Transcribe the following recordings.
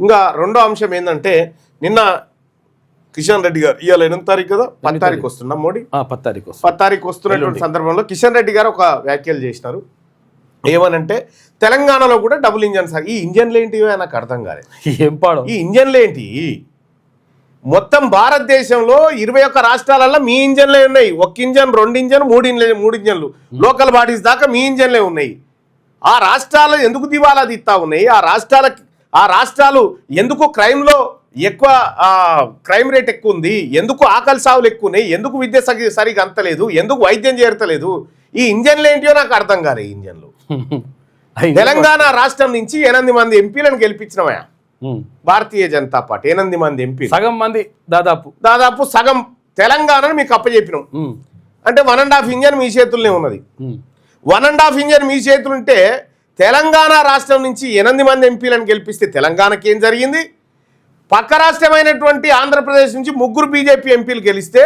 ఇంకా రెండో అంశం ఏంటంటే నిన్న కిషన్ రెడ్డి గారు ఇవాళ 8వ తారీఖు కదా 10వ తారీఖు వస్తున్నా మోడీ 10వ తారీఖు వస్తున్నటువంటి సందర్భంలో కిషన్ రెడ్డి గారు ఒక వ్యాఖ్యలు చేసినారు. ఏమనంటే తెలంగాణలో కూడా డబుల్ ఇంజన్ సార్. ఈ ఇంజన్లు ఏంటివో నాకు అర్థం కాలేదు. ఏం పాడు ఈ ఇంజన్లు ఏంటి? మొత్తం భారతదేశంలో 21 రాష్ట్రాలలో మీ ఇంజన్లే ఉన్నాయి. 1 ఇంజన్ 2 ఇంజన్ 3 ఇంజన్లు లోకల్ బాడీస్ దాకా మీ ఇంజన్లే ఉన్నాయి. ఆ రాష్ట్రాలు ఎందుకు దివాలా తీస్తా ఉన్నాయి? ఆ రాష్ట్రాలు ఎందుకు క్రైమ్లో ఎక్కువ క్రైమ్ రేట్ ఎక్కువ ఉంది? ఎందుకు ఆకలి సావులు ఎక్కువ ఉన్నాయి? ఎందుకు విద్య సరిగా అంతలేదు? ఎందుకు వైద్యం చేరతలేదు? ఈ ఇంజన్లు ఏంటియో నాకు అర్థం కాలే. ఈ ఇంజన్లు తెలంగాణ రాష్ట్రం నుంచి 8 మంది ఎంపీలను గెలిపించినవయా భారతీయ జనతా పార్టీ. 8 మంది ఎంపీ, సగం మంది దాదాపు సగం తెలంగాణను మీకు అప్పచెప్పినాం. అంటే 1.5 ఇంజన్ మీ చేతుల్లోనే ఉన్నది. 1.5 ఇంజన్ మీ చేతులు ఉంటే తెలంగాణ రాష్ట్రం నుంచి 8 మంది ఎంపీలను గెలిపిస్తే తెలంగాణకి ఏం జరిగింది? పక్క రాష్ట్రమైనటువంటి ఆంధ్రప్రదేశ్ నుంచి 3 బీజేపీ ఎంపీలు గెలిస్తే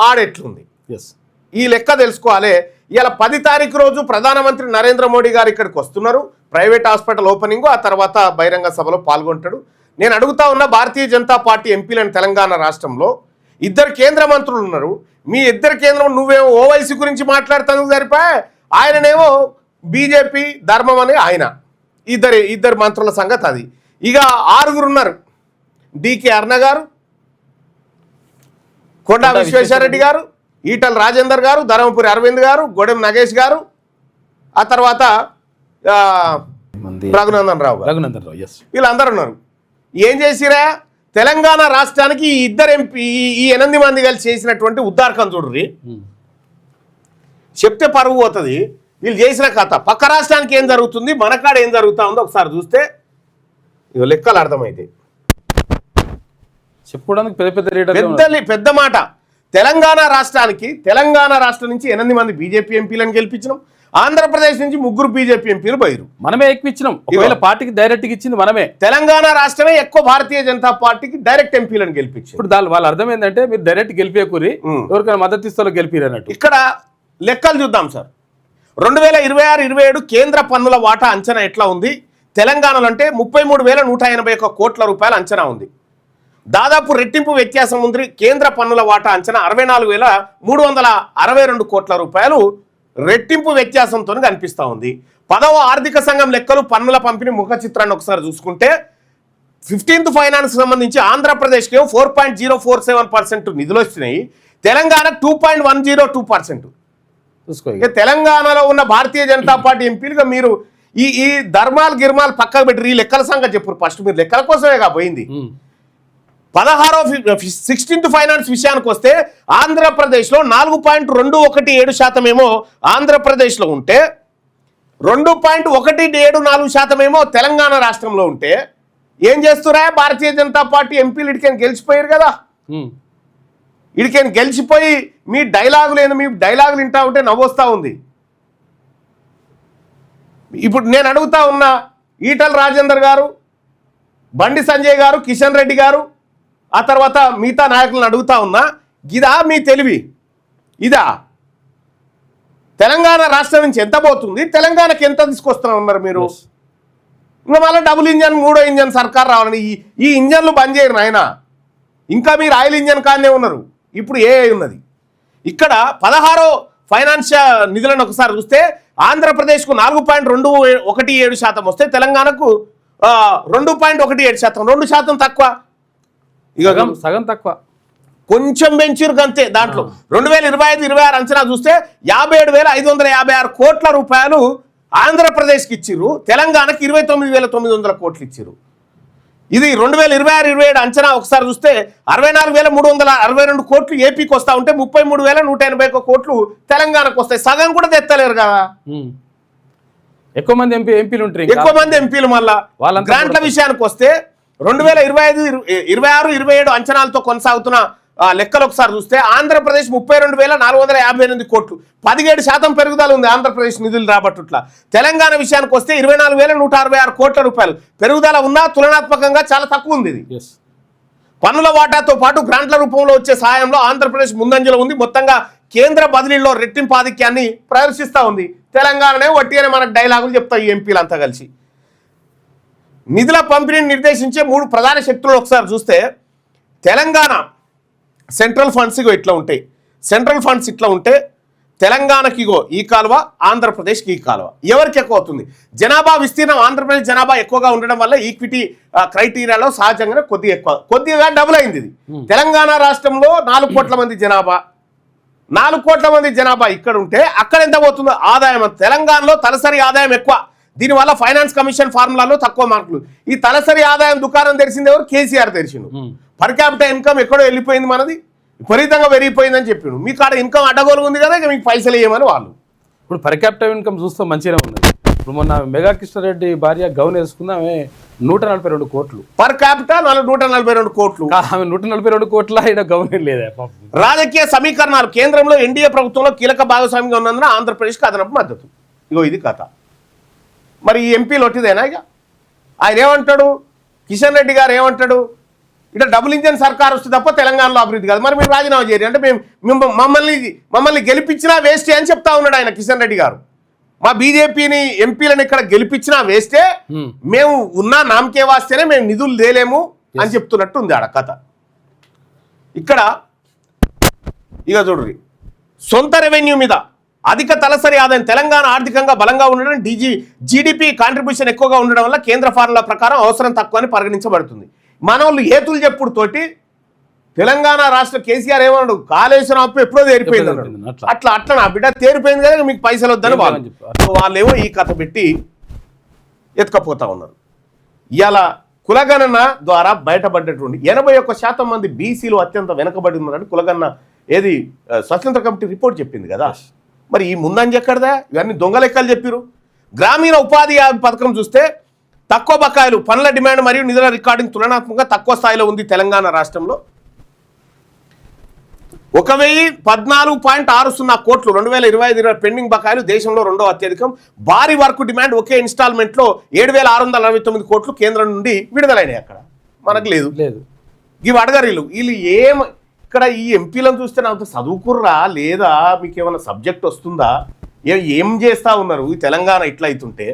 ఆడెట్లుంది? ఈ లెక్క తెలుసుకోవాలి. ఇలా 10వ తారీఖు రోజు ప్రధానమంత్రి నరేంద్ర మోడీ గారు ఇక్కడికి వస్తున్నారు. ప్రైవేట్ హాస్పిటల్ ఓపెనింగ్, ఆ తర్వాత బహిరంగ సభలో పాల్గొంటాడు. నేను అడుగుతా ఉన్న భారతీయ జనతా పార్టీ ఎంపీలను తెలంగాణ రాష్ట్రంలో 2 కేంద్ర మంత్రులు ఉన్నారు. మీ 2 కేంద్రం నువ్వేమో ఓవైసీ గురించి మాట్లాడుతాను సరిపోయా, ఆయననేమో బీజేపీ ధర్మం అని ఆయన. ఇద్దరు మంత్రుల సంగతి అది. ఇక 6 ఉన్నారు. డికే అరుణ గారు, కొండా విశ్వేశ్వరరెడ్డి గారు, ఈటల రాజేందర్ గారు, ధర్మపురి అరవింద్ గారు, గొడెం నగేష్ గారు, ఆ తర్వాత రఘునందన్ రావు వీళ్ళందరూ ఉన్నారు. ఏం చేసిరా? తెలంగాణ రాష్ట్రానికి ఈ 2 ఎంపీ ఈ 8 మంది కలిసి చేసినటువంటి ఉద్దారకం చూడ్రి. చెప్తే పరువు పోతుంది. వీళ్ళు చేసిన కథ పక్క రాష్ట్రానికి ఏం జరుగుతుంది, మనకాడ ఏం జరుగుతా ఉందో ఒకసారి చూస్తే ఇవి లెక్కలు అర్థమైతాయి. చెప్పుకోవడానికి పెద్ద మాట. తెలంగాణ రాష్ట్రం నుంచి 8 మంది బీజేపీ ఎంపీలను గెలిపించినాం. ఆంధ్రప్రదేశ్ నుంచి 3 బీజేపీ ఎంపీలు బయరు. మనమే ఎక్కువిచ్చినాం. ఒకవేళ పార్టీకి డైరెక్ట్ ఇచ్చింది మనమే. తెలంగాణ రాష్ట్రమే ఎక్కువ భారతీయ జనతా పార్టీకి డైరెక్ట్ ఎంపీలను గెలిపించారు. ఇప్పుడు వాళ్ళ అర్థం ఏంటంటే మీరు డైరెక్ట్ గెలిపేకూరి ఎవరికైనా మద్దతు ఇస్తారో గెలిపిరన్నట్టు. ఇక్కడ లెక్కలు చూద్దాం సార్. 2026-27 కేంద్ర పన్నుల వాటా అంచనా ఎట్లా ఉంది? తెలంగాణలో అంటే 33,181 కోట్ల రూపాయల అంచనా ఉంది. దాదాపు రెట్టింపు వ్యత్యాసం ఉంది. కేంద్ర పన్నుల వాటా అంచనా 64,362 కోట్ల రూపాయలు రెట్టింపు వ్యత్యాసంతో కనిపిస్తూ ఉంది. 10వ ఆర్థిక సంఘం లెక్కలు పన్నుల పంపిణీ ముఖ చిత్రాన్ని ఒకసారి చూసుకుంటే 15th ఫైనాన్స్ సంబంధించి ఆంధ్రప్రదేశ్కి 4.047% నిధులు వచ్చినాయి. తెలంగాణ 2.102%. తెలంగాణలో ఉన్న భారతీయ జనతా పార్టీ ఎంపీలుగా మీరు ఈ ధర్మాలు గిర్మాలు పక్కకు పెట్టి ఈ లెక్కల సంగతి చెప్పారు. ఫస్ట్ మీరు లెక్కల కోసమే పోయింది. 16th ఫైనాన్స్ విషయానికి వస్తే ఆంధ్రప్రదేశ్లో 4.217% ఏమో ఆంధ్రప్రదేశ్లో ఉంటే 2.174% ఏమో తెలంగాణ రాష్ట్రంలో ఉంటే ఏం చేస్తురా భారతీయ జనతా పార్టీ ఎంపీలు? ఇడికని గెలిచిపోయారు కదా. ఇడికని గెలిచిపోయి మీ డైలాగులు ఏంది? మీ డైలాగులు వింటా ఉంటే నవ్వొస్తా ఉంది. ఇప్పుడు నేను అడుగుతా ఉన్నా, ఈటల రాజేందర్ గారు, బండి సంజయ్ గారు, కిషన్ రెడ్డి గారు, ఆ తర్వాత మిగతా నాయకులను అడుగుతా ఉన్నా, ఇదా మీ తెలివి? ఇదా తెలంగాణ రాష్ట్రం నుంచి ఎంత పోతుంది? తెలంగాణకి ఎంత తీసుకొస్తున్నా ఉన్నారు మీరు? ఇంకా మళ్ళీ డబుల్ ఇంజన్ 3వ ఇంజన్ సర్కార్ రావాలని ఈ ఇంజన్లు బంద్ చేయరు నాయన. ఇంకా మీరు ఆయిల్ ఇంజన్ కానే ఉన్నారు. ఇప్పుడు ఏఐ ఉన్నది. ఇక్కడ 16వ ఫైనాన్షియల్ నిధులను ఒకసారి చూస్తే ఆంధ్రప్రదేశ్కు 4.217% వస్తే తెలంగాణకు 2.17%, 2% తక్కువ. ఇక సగం తక్కువ, కొంచెం పెంచారు అంతే. దాంట్లో 2025-26 అంచనా చూస్తే 57,556 కోట్ల రూపాయలు ఆంధ్రప్రదేశ్కి ఇచ్చిర్రు. తెలంగాణకి 29,900 కోట్లు ఇచ్చిర్రు. ఇది 2026-27 అంచనా ఒకసారి చూస్తే 64,362 కోట్లు ఏపీకి వస్తా ఉంటే 33,181 కోట్లు తెలంగాణకు వస్తాయి. సగం కూడా తెత్తలేరు కదా. ఎక్కువ మంది ఎంపీలు ఉంటారు. ఎక్కువ మంది ఎంపీలు మళ్ళా గ్రాంట్ల విషయానికి వస్తే 2025-26-27 అంచనాలతో కొనసాగుతున్న లెక్కలు ఒకసారి చూస్తే ఆంధ్రప్రదేశ్ 32,458 కోట్లు, 17% పెరుగుదల ఉంది ఆంధ్రప్రదేశ్ నిధులు రాబట్టుట్ల. తెలంగాణ విషయానికి వస్తే 24,166 కోట్ల రూపాయలు పెరుగుదల ఉన్నా తులనాత్మకంగా చాలా తక్కువ ఉంది. ఇది పన్నుల వాటాతో పాటు గ్రాంట్ల రూపంలో వచ్చే సాయంలో ఆంధ్రప్రదేశ్ ముందంజలో ఉంది. మొత్తంగా కేంద్ర బదిలీలో రెట్టింపు ఆధిక్యాన్ని ప్రదర్శిస్తూ ఉంది. తెలంగాణనే వట్టి అని మనకు డైలాగులు చెప్తాయి ఈ ఎంపీలు అంతా కలిసి. నిధుల పంపిణీని నిర్దేశించే 3 ప్రధాన శక్తులు ఒకసారి చూస్తే తెలంగాణ సెంట్రల్ ఫండ్స్ ఇగో ఇట్లా ఉంటాయి. సెంట్రల్ ఫండ్స్ ఇట్లా ఉంటే తెలంగాణకి ఇగో ఈ కాలువ, ఆంధ్రప్రదేశ్కి ఈ కాలువ. ఎవరికి ఎక్కువ అవుతుంది? జనాభా విస్తీర్ణం ఆంధ్రప్రదేశ్ జనాభా ఎక్కువగా ఉండడం వల్ల ఈక్విటీ క్రైటీరియాలో సహజంగానే కొద్దిగా డబుల్ అయింది ఇది. తెలంగాణ రాష్ట్రంలో 4 కోట్ల మంది జనాభా, 4 కోట్ల మంది జనాభా ఇక్కడ ఉంటే అక్కడ ఎంత పోతుందో ఆదాయం. తెలంగాణలో తలసరి ఆదాయం ఎక్కువ, దీనివల్ల ఫైనాన్స్ కమిషన్ ఫార్ములాలో తక్కువ మార్కులు. ఈ తలసరి ఆదాయం దుకాణం తెరిచింది ఎవరు? కేసీఆర్ తెరిచిండు. పర్ క్యాపిటల్ ఇన్కమ్ ఎక్కడో వెళ్ళిపోయింది, మనది విపరీతంగా పెరిగిపోయిందని చెప్పిండు. మీకు ఆడ ఇన్కమ్ అడ్డగోలు ఉంది కదా, ఇక మీకు పైసలు ఇవ్వమని వాళ్ళు. ఇప్పుడు పర్ క్యాపిటల్ ఇన్కమ్ చూస్తే మంచిగానే ఉన్నది. ఇప్పుడు మొన్న మెగా కృష్ణారెడ్డి భార్య గౌన్ వేసుకుంది, ఆమె 142 కోట్లు పర్ క్యాపిటల్, 142 కోట్లు. ఆమె 142 కోట్ల ఇక్కడ గౌన్ లేదా? రాజకీయ సమీకరణాలు. కేంద్రంలో ఎన్డీఏ ప్రభుత్వంలో కీలక భాగస్వామిగా ఉన్నందున ఆంధ్రప్రదేశ్కి అదనపు మద్దతు. ఇగో ఇది కథ. మరి ఈ ఎంపీలు ఒట్టిదేనా? ఇక ఆయన ఏమంటాడు, కిషన్ రెడ్డి గారు ఏమంటాడు, ఇక్కడ డబుల్ ఇంజన్ సర్కార్ వస్తే తప్ప తెలంగాణలో అభివృద్ధి కాదు. మరి మీరు రాజీనామా చేయరు అంటే మేము మమ్మల్ని గెలిపించినా వేస్టే అని చెప్తా ఉన్నాడు ఆయన కిషన్ రెడ్డి గారు. మా బీజేపీని ఎంపీలను ఇక్కడ గెలిపించినా వేస్టే, మేము ఉన్నా నామకే వాస్తేనే మేము నిధులు తేలేము అని చెప్తున్నట్టు ఉంది ఆడ కథ. ఇక్కడ ఇక చూడ్రి, సొంత రెవెన్యూ మీద అధిక తలసరి ఆదాయం. తెలంగాణ ఆర్థికంగా బలంగా ఉండడం, జీడిపి కాంట్రిబ్యూషన్ ఎక్కువగా ఉండడం వల్ల కేంద్ర ఫార్ములా ప్రకారం అవసరం తక్కువ అని పరిగణించబడుతుంది. మనోళ్ళు ఏతులు చెప్పుడు తోటి తెలంగాణ రాష్ట్ర కేసీఆర్ ఏమన్నాడు, కాళేశ్వరం అప్పు ఎప్పుడో తేరిపోయింది అన్నాడు. అట్లా నా బిడ్డ తేరిపోయింది కదా, మీకు పైసలు వద్దని వాళ్ళేమో ఈ కథ పెట్టి ఎత్తుకపోతా ఉన్నారు. ఇలా కులగణన ద్వారా బయటపడ్డటువంటి 81% మంది బీసీలు అత్యంత వెనకబడి ఉన్నారని కులగణన ఏది స్వతంత్ర కమిటీ రిపోర్ట్ చెప్పింది కదా. మరి ఈ ముందంజ ఎక్కడదా? ఇవన్నీ దొంగ లెక్కలు చెప్పారు. గ్రామీణ ఉపాధి పథకం చూస్తే తక్కువ బకాయిలు, పనుల డిమాండ్ మరియు నిధుల రికార్డింగ్ తులనాత్మకంగా తక్కువ స్థాయిలో ఉంది తెలంగాణ రాష్ట్రంలో. 1014.60 కోట్లు 2025 పెండింగ్ బకాయిలు దేశంలో 2వ అత్యధికం. భారీ వర్క్ డిమాండ్ ఒకే ఇన్స్టాల్మెంట్లో 7,669 కోట్లు కేంద్రం నుండి విడుదలైనాయి. అక్కడ మనకు లేదు. ఇవి అడగరు వీళ్ళు ఇక్కడ ఈ ఎంపీలను చూస్తే నాకు చదువుకుర్రా లేదా, మీకు ఏమైనా సబ్జెక్ట్ వస్తుందా, ఏం చేస్తూ ఉన్నారు ఈ తెలంగాణ ఇట్లా అవుతుంటే.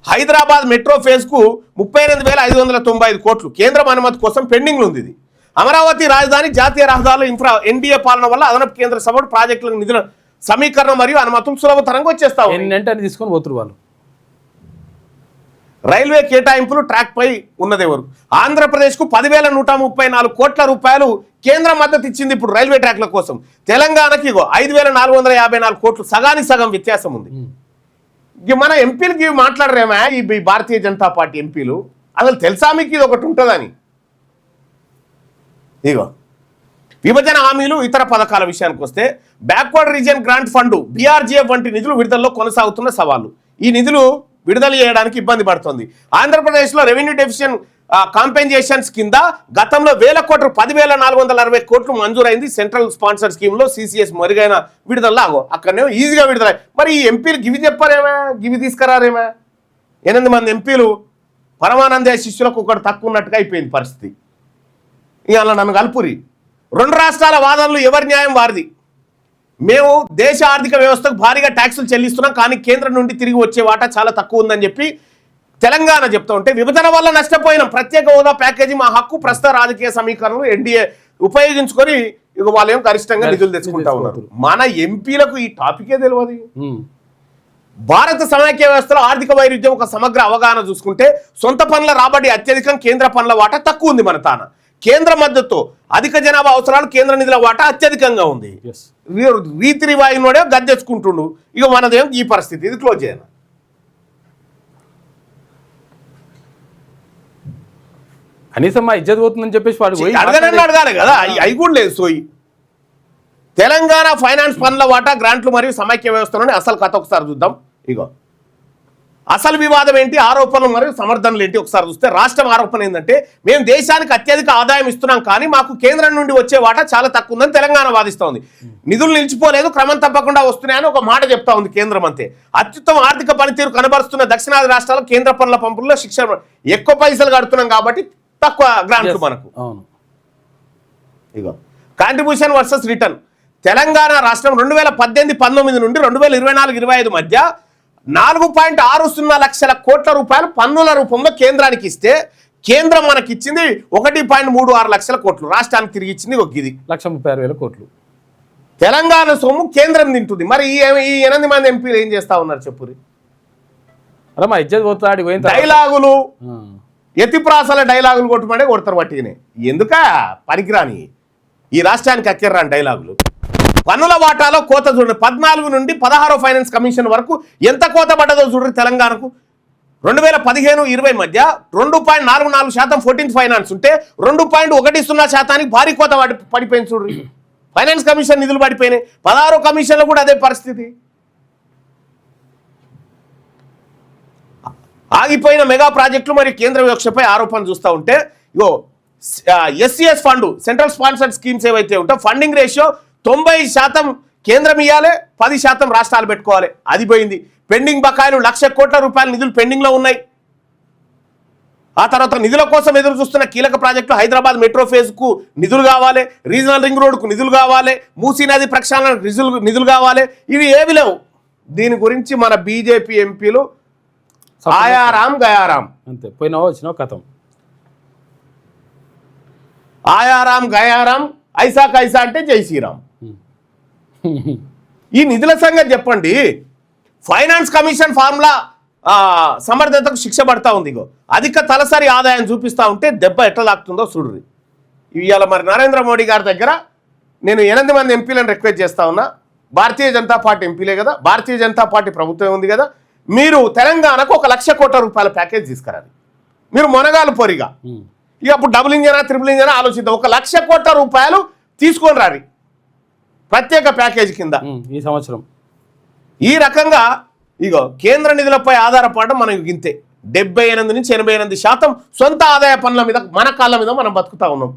హైదరాబాద్ మెట్రో ఫేజ్కు 38,595 కోట్లు కేంద్రం అనుమతి కోసం పెండింగ్లు ఉంది. ఇది అమరావతి రాజధాని జాతీయ రహదారుల ఎన్డీఏ పాలన వల్ల అదనపు కేంద్ర సభ్యుడు ప్రాజెక్టుల నిధుల సమీకరణ మరియు అనుమతులు సులభతరంగా వచ్చేస్తావు. తీసుకొని పోతున్నారు వాళ్ళు. రైల్వే కేటాయింపులు ట్రాక్ పై ఉన్నది ఎవరు? ఆంధ్రప్రదేశ్కు 10,134 కోట్ల రూపాయలు కేంద్రం మద్దతు ఇచ్చింది ఇప్పుడు రైల్వే ట్రాక్ల కోసం. తెలంగాణకి 5,454 కోట్లు, సగానికి సగం వ్యత్యాసం ఉంది. మన ఎంపీలకి మాట్లాడరేమా ఈ భారతీయ జనతా పార్టీ ఎంపీలు? అసలు తెలుసా మీకు ఇది ఒకటి ఉంటుందని? ఇగో విభజన హామీలు ఇతర పథకాల విషయానికి వస్తే backward region grant fund BRGF వంటి నిధులు విడుదలలో కొనసాగుతున్న సవాళ్లు. ఈ నిధులు విడుదల చేయడానికి ఇబ్బంది పడుతుంది. ఆంధ్రప్రదేశ్లో రెవెన్యూ డెఫిషియన్ కాంపెన్సేషన్స్ కింద గతంలో 1,000 కోట్లు 10,460 కోట్లు మంజూరైంది. సెంట్రల్ స్పాన్సర్ స్కీమ్లో సిసిఎస్ మెరుగైన విడుదల అక్కడనే ఈజీగా విడుదల. మరి ఈ ఎంపీలు గివి చెప్పారేమా, గివి తీసుకురారేమా? 8 మంది ఎంపీలు పరమానంద శిష్యులకు ఒకటి తక్కువ ఉన్నట్టుగా అయిపోయింది పరిస్థితి. ఇవాళ నన్ను కలుపురి. 2 రాష్ట్రాల వాదనలు ఎవరి న్యాయం వారిది. మేము దేశ ఆర్థిక వ్యవస్థకు భారీగా ట్యాక్సులు చెల్లిస్తున్నాం, కానీ కేంద్రం నుండి తిరిగి వచ్చే వాటా చాలా తక్కువ ఉందని చెప్పి తెలంగాణ చెప్తా ఉంటే, విభజన వల్ల నష్టపోయిన ప్రత్యేక హోదా ప్యాకేజీ మా హక్కు, ప్రస్తుత రాజకీయ సమీకరణలు ఎన్డీఏ ఉపయోగించుకొని ఇక వాళ్ళు ఏం గరిష్టంగా నిధులు తెచ్చుకుంటా ఉన్నారు. మన ఎంపీలకు ఈ టాపికే తెలియదు. భారత సమైక్య వ్యవస్థలో ఆర్థిక వైరుధ్యం ఒక సమగ్ర అవగాహన చూసుకుంటే సొంత పనుల రాబడి అత్యధికం, కేంద్ర పనుల వాటా తక్కువ ఉంది. మన తాన కేంద్ర మద్దతు అధిక జనాభా అవసరాలు, కేంద్ర నిధుల వాటా అత్యధికంగా ఉంది. రీతి రివాయినోడే గద్దెచ్చుకుంటుండు. ఇక మనదేం ఈ పరిస్థితి. ఇది క్లోజ్ చేయను. కనీసం మా ఇజ్జత్ పోతుందని చెప్పేసి వాడు అడగాలి కదా, అవి కూడా లేదు. సోయి తెలంగాణ ఫైనాన్స్ పనుల వాటా, గ్రాంట్లు మరియు సమైక్య వ్యవస్థలోనే అసలు కథ ఒకసారి చూద్దాం. ఇగో అసలు వివాదం ఏంటి, ఆరోపణలు మరియు సమర్థనలు ఏంటి ఒకసారి చూస్తే, రాష్ట్రం ఆరోపణ ఏంటంటే మేము దేశానికి అత్యధిక ఆదాయం ఇస్తున్నాం, కానీ మాకు కేంద్రం నుండి వచ్చే వాటా చాలా తక్కువ ఉందని తెలంగాణ వాదిస్తోంది. నిధులు నిలిచిపోలేదు, క్రమం తప్పకుండా వస్తున్నాయని ఒక మాట చెప్తా ఉంది కేంద్రం అంతే. అత్యుత్తమ ఆర్థిక పనితీరు కనబరుస్తున్న దక్షిణాది రాష్ట్రాలు కేంద్ర పనుల పంపుల్లో శిక్షణ ఎక్కువ పైసలు కడుతున్నాం కాబట్టి తక్కువ గ్రాంట్లు మనకు. ఇగో కాంట్రిబ్యూషన్ వర్సెస్ రిటర్న్. తెలంగాణ రాష్ట్రం 2018-19 నుండి 2024-25 మధ్య 4.60 లక్షల కోట్ల రూపాయలు పన్నుల రూపంలో కేంద్రానికి ఇస్తే కేంద్రం మనకి ఇచ్చింది 1.36 లక్షల కోట్లు, రాష్ట్రానికి తిరిగి ఇచ్చింది ఒక ఇది 1,36,000 కోట్లు. తెలంగాణ సొమ్ము కేంద్రం తింటుంది. మరి ఈ 8 మంది ఎంపీలు ఏం చేస్తా ఉన్నారు చెప్పురి? అరే మా ఇజ్జత్ పోతాడు పోయిన డైలాగులు, ఎత్తిప్రాసాల డైలాగులు కొట్టమంటే కొడతారు పట్టిగానే. ఎందుక పనికిరాని ఈ రాష్ట్రానికి అక్కెర్రాని డైలాగులు. పన్నుల వాటాలో కోత చూడండి, 14 నుండి 16 ఫైనాన్స్ కమిషన్ వరకు ఎంత కోత పడ్డదో చూడండి తెలంగాణకు. 2015-20 మధ్య 2.44% 14th ఫైనాన్స్ ఉంటే 2.10% భారీ కోత పడిపోయింది చూడండి. ఫైనాన్స్ కమిషన్ నిధులు పడిపోయినాయి. 16 కమిషన్లు కూడా అదే పరిస్థితి. ఆగిపోయిన మెగా ప్రాజెక్టులు మరియు కేంద్ర వివక్షపై ఆరోపణలు చూస్తూ ఉంటే ఇగో SCS fund, central sponsored schemes ఏవైతే ఉంటాయో ఫండింగ్ రేషియో 90% కేంద్రం ఇవ్వాలి, 10% రాష్ట్రాలు పెట్టుకోవాలి. అది పోయింది. పెండింగ్ బకాయిలు 1,00,000 కోట్ల రూపాయల నిధులు పెండింగ్లో ఉన్నాయి. ఆ తర్వాత నిధుల కోసం ఎదురు చూస్తున్న కీలక ప్రాజెక్టులు హైదరాబాద్ మెట్రో ఫేజ్కు నిధులు కావాలి, రీజనల్ రింగ్ రోడ్కు నిధులు కావాలి, మూసీ నది ప్రక్షాళనకు నిధులు కావాలి. ఇవి ఏవి లేవు. దీని గురించి మన బీజేపీ ఎంపీలు ఆయారాం గయారాం అంతే, పోయినావో వచ్చినావు కథం. ఆయారాం గయారాం, ఐసా కైసా అంటే జై శ్రీరామ్. ఈ నిధుల సంగతి చెప్పండి. ఫైనాన్స్ కమిషన్ ఫార్ములా సమర్థతకు శిక్ష పడతా ఉంది. ఇగో అధిక తలసరి ఆదాయం చూపిస్తూ ఉంటే దెబ్బ ఎట్లా తాకుతుందో చూడ్రి. ఇవాళ మరి నరేంద్ర మోడీ గారి దగ్గర నేను 8 మంది ఎంపీలను రిక్వెస్ట్ చేస్తా ఉన్నా. భారతీయ జనతా పార్టీ ఎంపీలే కదా, భారతీయ జనతా పార్టీ ప్రభుత్వం ఉంది కదా, మీరు తెలంగాణకు 1,00,000 కోట్ల రూపాయల ప్యాకేజ్ తీసుకురాలి. మీరు మొనగాలు పొరిగా ఇక అప్పుడు డబుల్ ఇంజనా ట్రిపుల్ ఇంజనా ఆలోచిద్దాం. 1,00,000 కోట్ల రూపాయలు తీసుకొని రారి ప్రత్యేక ప్యాకేజ్ కింద ఈ సంవత్సరం. ఈ రకంగా ఇగో కేంద్ర నిధులపై ఆధారపడడం మనం గింతే. 78 నుంచి 88% సొంత ఆదాయ పనుల మీద మన కాళ్ళ మీద మనం బతుకుతా ఉన్నాం.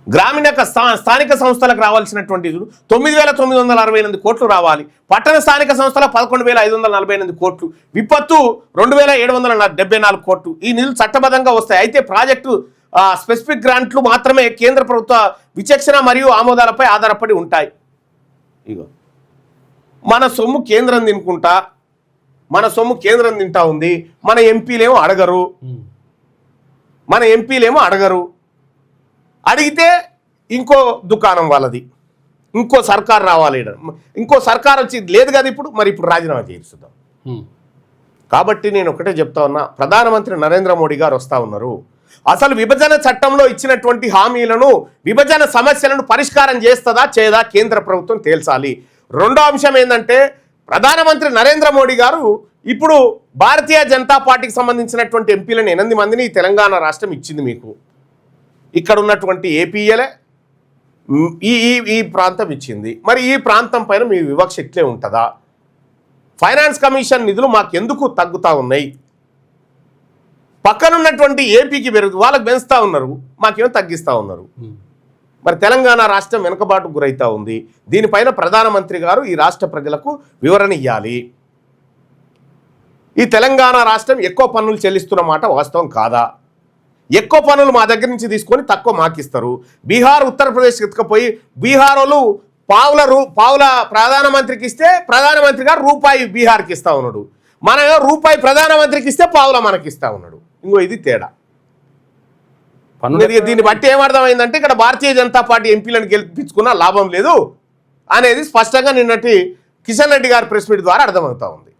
గ్రామీణ స్థానిక సంస్థలకు రావాల్సినటువంటి 9,968 కోట్లు రావాలి. పట్టణ స్థానిక సంస్థల 11,548 కోట్లు, విపత్తు 2,774 కోట్లు. ఈ నిధులు చట్టబద్ధంగా వస్తాయి. అయితే ప్రాజెక్టు స్పెసిఫిక్ గ్రాంట్లు మాత్రమే కేంద్ర ప్రభుత్వ విచక్షణ మరియు ఆమోదాలపై ఆధారపడి ఉంటాయి. ఇగో మన సొమ్ము కేంద్రం తినుకుంటా, మన సొమ్ము కేంద్రం తింటా ఉంది. మన ఎంపీలేమో అడగరు. అడిగితే ఇంకో దుకాణం వాళ్ళది, ఇంకో సర్కార్ రావాలి, ఇంకో సర్కార్ వచ్చి లేదు కదా ఇప్పుడు, మరి ఇప్పుడు రాజీనామా చేయిస్తాం. కాబట్టి నేను ఒకటే చెప్తా ఉన్నా, ప్రధానమంత్రి నరేంద్ర మోడీ గారు వస్తూ ఉన్నారు. అసలు విభజన చట్టంలో ఇచ్చినటువంటి హామీలను, విభజన సమస్యలను పరిష్కారం చేస్తుందా చేయదా కేంద్ర ప్రభుత్వం తేల్చాలి. రెండో అంశం ఏంటంటే, ప్రధానమంత్రి నరేంద్ర మోడీ గారు ఇప్పుడు భారతీయ జనతా పార్టీకి సంబంధించినటువంటి ఎంపీలను 8 మందిని తెలంగాణ రాష్ట్రం ఇచ్చింది మీకు. ఇక్కడ ఉన్నటువంటి ఏపీఎలే ఈ ప్రాంతం ఇచ్చింది. మరి ఈ ప్రాంతం పైన మీ వివక్ష ఇట్లే ఉంటుందా? ఫైనాన్స్ కమిషన్ నిధులు మాకెందుకు తగ్గుతూ ఉన్నాయి? పక్కనున్నటువంటి ఏపీకి వాళ్ళకి పెంచుతూ ఉన్నారు, మాకేమో తగ్గిస్తూ ఉన్నారు. మరి తెలంగాణ రాష్ట్రం వెనుకబాటుకు గురవుతూ ఉంది. దీనిపైన ప్రధానమంత్రి గారు ఈ రాష్ట్ర ప్రజలకు వివరణ ఇవ్వాలి. ఈ తెలంగాణ రాష్ట్రం ఎక్కువ పన్నులు చెల్లిస్తున్న మాట వాస్తవం కాదా? ఎక్కువ పన్నులు మా దగ్గర నుంచి తీసుకొని తక్కువ మాకిస్తారు. బీహార్ ఉత్తరప్రదేశ్ ఎత్తుకపోయి బీహార్ వాళ్ళు పావుల ప్రధానమంత్రికి ఇస్తే ప్రధానమంత్రి గారు రూపాయి బీహార్కి ఇస్తా ఉన్నాడు. మనం రూపాయి ప్రధానమంత్రికి ఇస్తే పావుల మనకి ఇస్తా ఉన్నాడు. ఇంకో ఇది తేడా. దీన్ని బట్టి ఏమర్థమైందంటే ఇక్కడ భారతీయ జనతా పార్టీ ఎంపీలను గెలిపించుకున్న లాభం లేదు అనేది స్పష్టంగా నిన్నటి కిషన్ రెడ్డి గారి ప్రెస్ మీట్ ద్వారా అర్థమవుతా ఉంది.